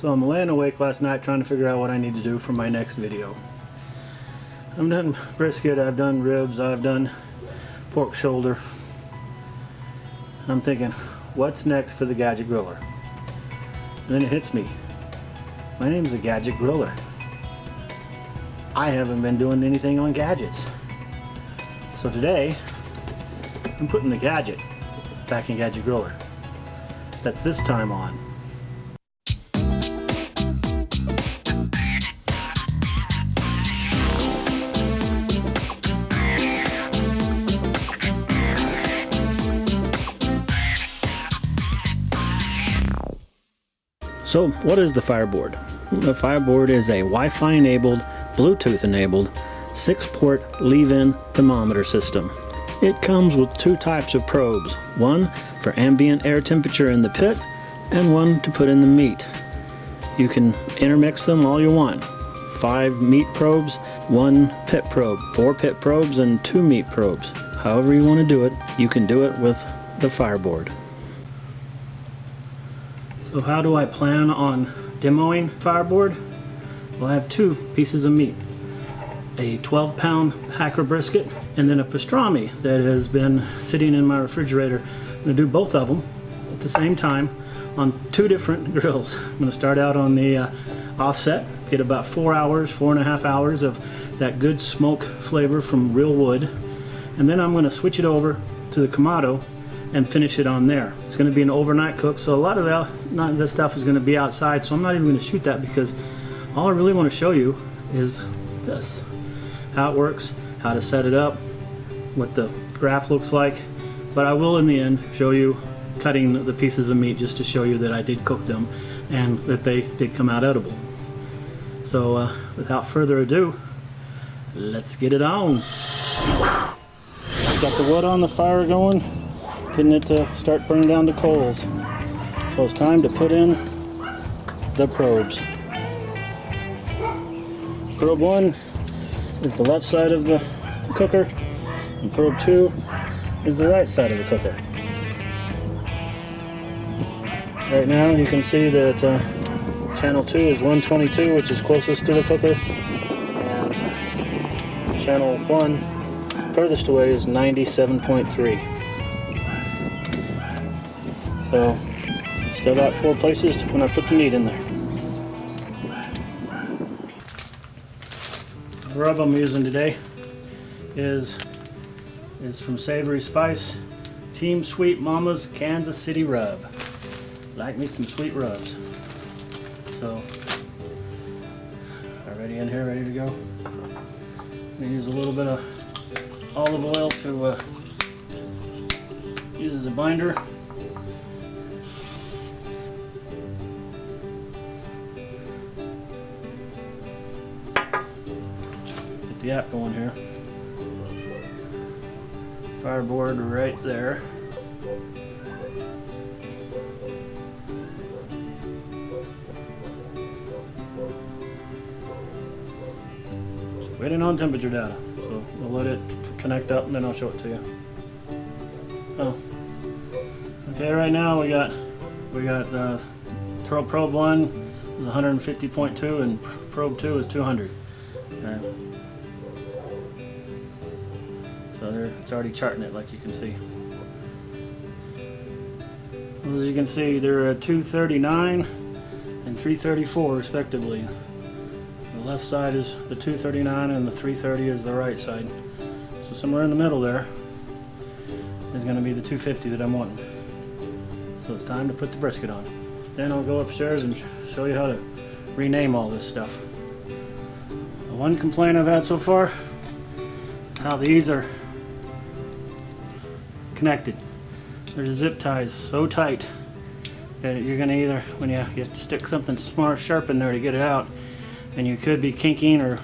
So I'm laying awake last night trying to figure out what I need to do for my next video. I've done brisket, I've done ribs, I've done pork shoulder. I'm thinking, what's next for the Gadget Griller? And then it hits me. My name is the Gadget Griller. I haven't been doing anything on gadgets. So today, I'm putting the gadget back in Gadget Griller. That's this time on. So what is the FireBoard? The FireBoard is a Wi-Fi enabled, Bluetooth enabled, 6-port leave-in thermometer system. It comes with 2 types of probes, one for ambient air temperature in the pit and one to put in the meat. You can intermix them all you want. 5 meat probes, 1 pit probe, 4 pit probes, and 2 meat probes. However you want to do it, you can do it with the FireBoard. So how do I plan on demoing FireBoard? Well, I have 2 pieces of meat. A 12-pound hacker brisket and then a pastrami that has been sitting in my refrigerator. I'm going to do both of them at the same time on 2 different grills. I'm going to start out on the offset, get about 4.5 hours of that good smoke flavor from real wood, and then I'm going to switch it over to the Kamado and finish it on there. It's going to be an overnight cook, so a lot of this stuff is going to be outside, so I'm not even going to shoot that because all I really want to show you is this. How it works, how to set it up, what the graph looks like, but I will in the end show you cutting the pieces of meat just to show you that I did cook them and that they did come out edible. So without further ado, let's get it on. Got the wood on the fire going, getting it to start burning down the coals. So it's time to put in the probes. Probe 1 is the left side of the cooker, and probe 2 is the right side of the cooker. Right now you can see that channel 2 is 122, which is closest to the cooker, and channel 1 furthest away is 97.3. So still got 4 places when I put the meat in there. The rub I'm using today is from Savory Spice, Team Sweet Mama's Kansas City Rub. Like me some sweet rubs. So, already in here, ready to go. I'm gonna use a little bit of olive oil to use as a binder. Get the app going here. FireBoard right there. Waiting on temperature data, so we'll let it connect up and then I'll show it to you. Oh, okay. Right now we got probe 1 is 150.2 and probe 2 is 200. Okay. So there, it's already charting it, like you can see. As you can see, they're at 239 and 334 respectively. The left side is the 239 and the 330 is the right side. So somewhere in the middle there is going to be the 250 that I'm wanting. So it's time to put the brisket on. Then I'll go upstairs and show you how to rename all this stuff. The one complaint I've had so far is how these are connected. There's zip ties so tight that you're going to either, when you have to stick something smart, sharp in there to get it out, and you could be kinking or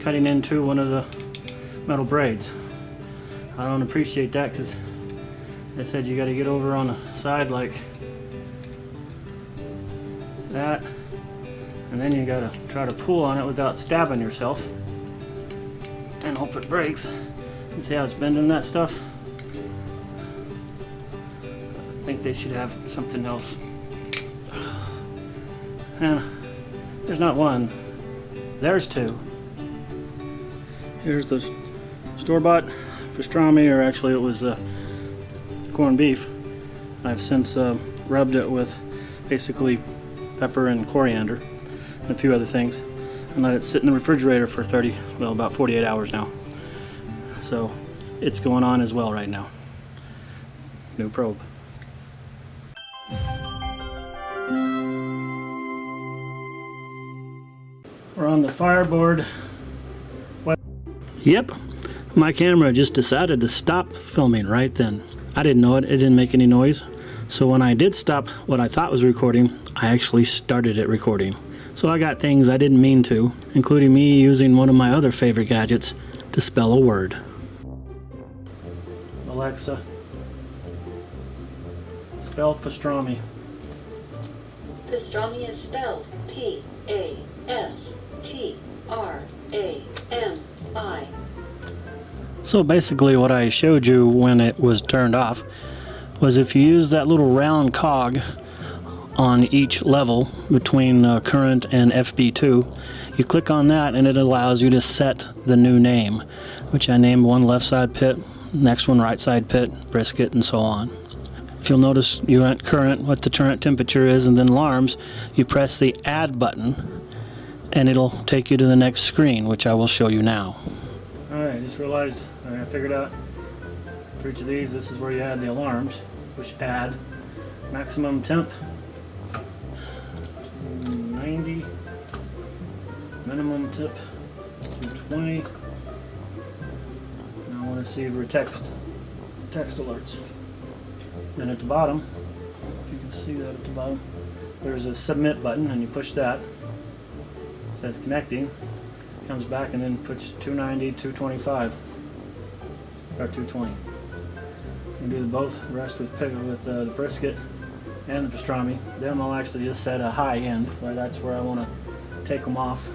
cutting into one of the metal braids. I don't appreciate that because they said you got to get over on the side like that, and then you got to try to pull on it without stabbing yourself and hope it breaks. And see how it's bending that stuff? I think they should have something else. And there's not one, there's two. Here's the store-bought pastrami, or actually it was corned beef. I've since rubbed it with basically pepper and coriander and a few other things, and let it sit in the refrigerator for about 48 hours now. So it's going on as well right now. New probe. We're on the FireBoard. Yep, my camera just decided to stop filming right then. I didn't know it, it didn't make any noise. So when I did stop what I thought was recording, I actually started it recording. So I got things I didn't mean to, including me using one of my other favorite gadgets to spell a word. Alexa, spell pastrami. Pastrami is spelled P-A-S-T-R-A-M-I. So basically what I showed you when it was turned off was if you use that little round cog on each level between current and FB2, you click on that and it allows you to set the new name, which I named one left side pit, next one right side pit, brisket, and so on. If you'll notice, you went current, what the current temperature is, and then alarms, you press the add button and it'll take you to the next screen, which I will show you now. Alright, just realized I figured out for each of these, this is where you add the alarms. Push add, maximum temp 90, minimum temp 220. Now I want to see for text alerts. Then at the bottom, if you can see that at the bottom, there's a submit button, and you push that. It says connecting, comes back and then puts 290, 225, or 220. You do both, rest with the brisket and the pastrami. Then I'll actually just set a high end, where that's where I want to take them off.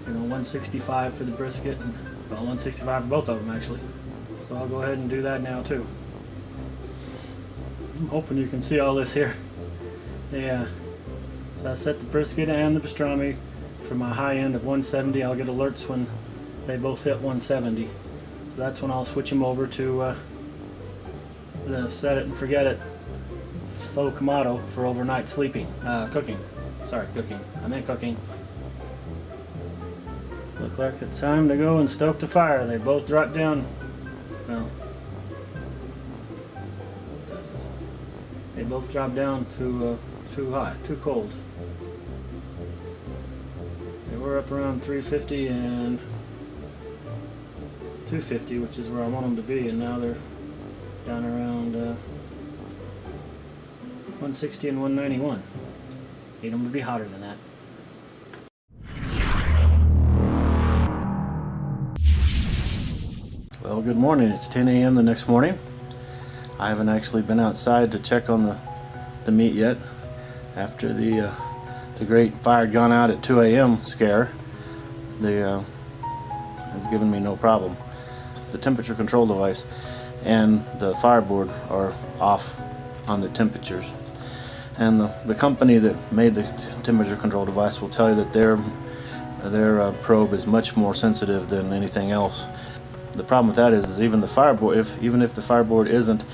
You know, 165 for the brisket, and well, 165 for both of them actually. So I'll go ahead and do that now too. I'm hoping you can see all this here. Yeah. So I set the brisket and the pastrami for my high end of 170. I'll get alerts when they both hit 170. So that's when I'll switch them over to the set it and forget it faux Kamado for overnight cooking. Sorry, cooking. I meant cooking. Look like it's time to go and stoke the fire. They both dropped down. Well, they both dropped down too hot, too cold. They were up around 350 and 250, which is where I want them to be, and now they're down around 160 and 191. Need them to be hotter than that. Well, good morning. It's 10 a.m. the next morning. I haven't actually been outside to check on the meat yet. After the great fire had gone out at 2 a.m. scare, has given me no problem. The temperature control device and the FireBoard are off on the temperatures, and the company that made the temperature control device will tell you that their probe is much more sensitive than anything else. The problem with that is even the FireBoard, even if the FireBoard isn't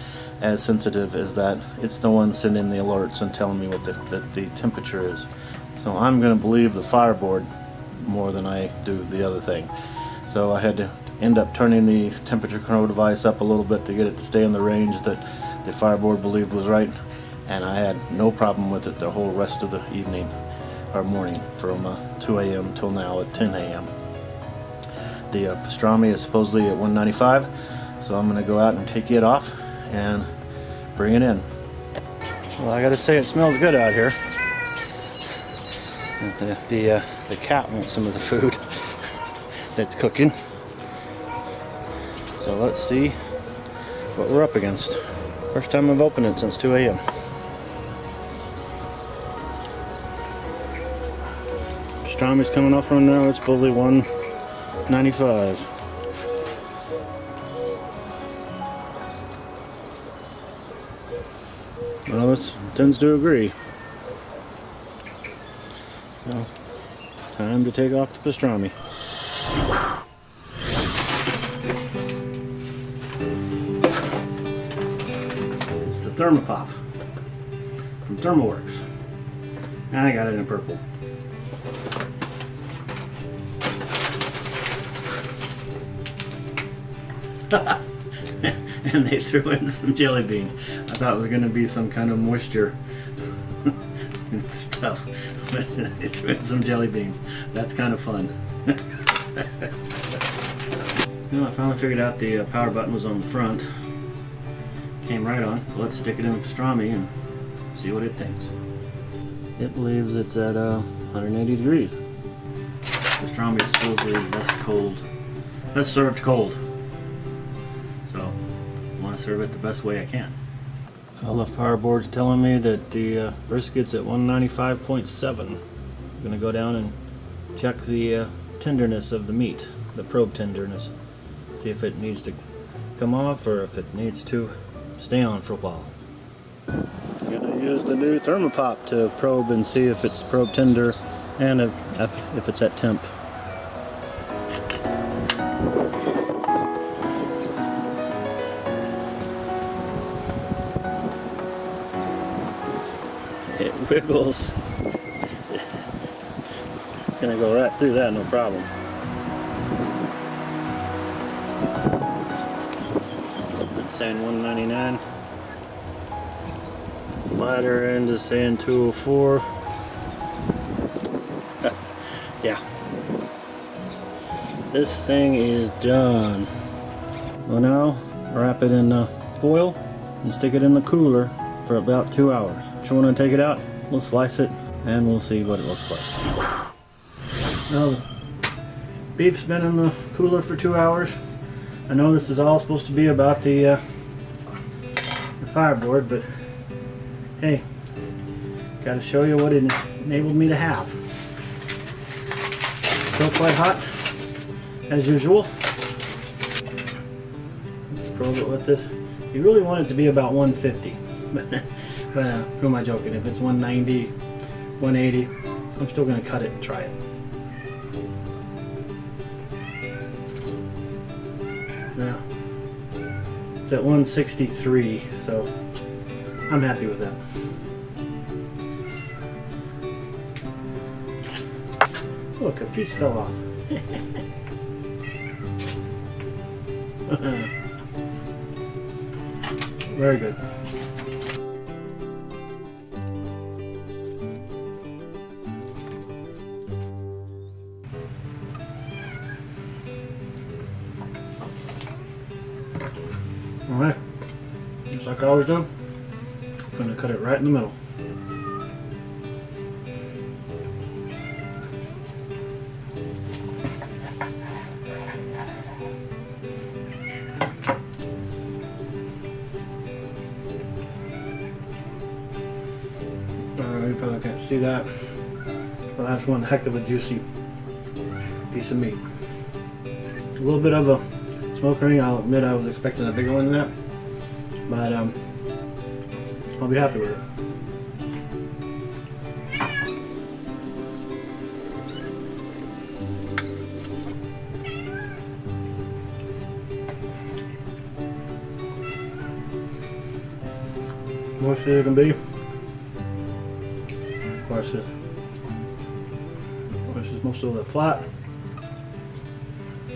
as sensitive as that, it's the one sending the alerts and telling me what the temperature is. So I'm going to believe the FireBoard more than I do the other thing. So I had to end up turning the temperature control device up a little bit to get it to stay in the range that the FireBoard believed was right, and I had no problem with it the whole rest of the evening or morning from 2 a.m. till now at 10 a.m. The pastrami is supposedly at 195, so I'm going to go out and take it off and bring it in. Well, I gotta say, it smells good out here. The cat wants some of the food that's cooking. So let's see what we're up against. First time I've opened it since 2 a.m. Pastrami's coming off right now. It's supposedly 195. Well, this tends to agree. So, time to take off the pastrami. It's the Thermopop from Thermoworks. And I got it in purple. And they threw in some jelly beans. I thought it was going to be some kind of moisture stuff, but they threw in some jelly beans. That's kind of fun. You know, I finally figured out the power button was on the front. Came right on. So let's stick it in the pastrami and see what it thinks. It believes it's at 180 degrees. Pastrami is supposedly best served cold. So I want to serve it the best way I can. Well, the FireBoard's telling me that the brisket's at 195.7. I'm going to go down and check the tenderness of the meat, the probe tenderness. See if it needs to come off or if it needs to stay on for a while. I'm going to use the new Thermopop to probe and see if it's probe tender and if it's at temp. It wiggles. It's going to go right through that, no problem. It's saying 199. Flatter end is saying 204. Yeah. This thing is done. Well, now wrap it in foil and stick it in the cooler for about 2 hours. So when I take it out, we'll slice it and we'll see what it looks like. Now the beef's been in the cooler for 2 hours. I know this is all supposed to be about the FireBoard, but hey, gotta show you what it enabled me to have. Still quite hot, as usual. Let's probe it with this. You really want it to be about 150. But who am I joking? If it's 190, 180, I'm still going to cut it and try it. Now, it's at 163, so I'm happy with that. Look, a piece fell off. Very good. Alright, just like I always do, I'm going to cut it right in the middle. You probably can't see that, but that's one heck of a juicy piece of meat. A little bit of a smoke ring. I'll admit I was expecting a bigger one than that, but I'll be happy with it. Moist as it can be. Of course, this is most of the flat.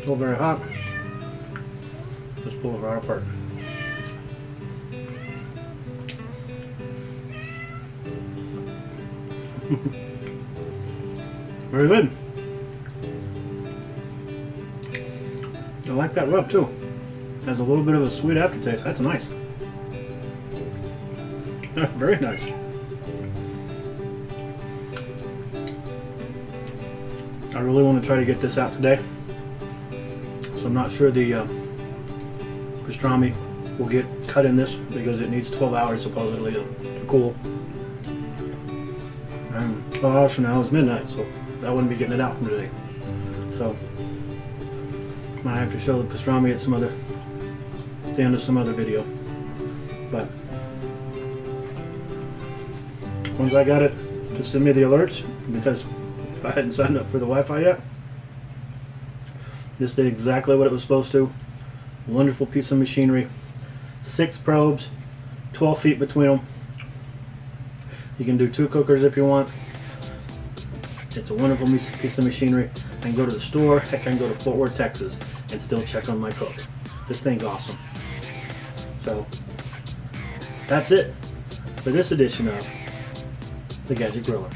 Still very hot. Just pull it right apart. Very good. I like that rub too. Has a little bit of a sweet aftertaste. That's nice. Very nice. I really want to try to get this out today. So I'm not sure the pastrami will get cut in this because it needs 12 hours supposedly to cool. And 12 hours from now is midnight, so I wouldn't be getting it out from today. So might have to show the pastrami at the end of some other video. But once I got it to send me the alerts, because if I hadn't signed up for the Wi-Fi yet. This did exactly what it was supposed to. Wonderful piece of machinery. 6 probes, 12 feet between them. You can do 2 cookers if you want. It's a wonderful piece of machinery. I can go to the store, heck, I can go to Fort Worth, Texas, and still check on my cook. This thing's awesome. So, that's it for this edition of the Gadget Griller.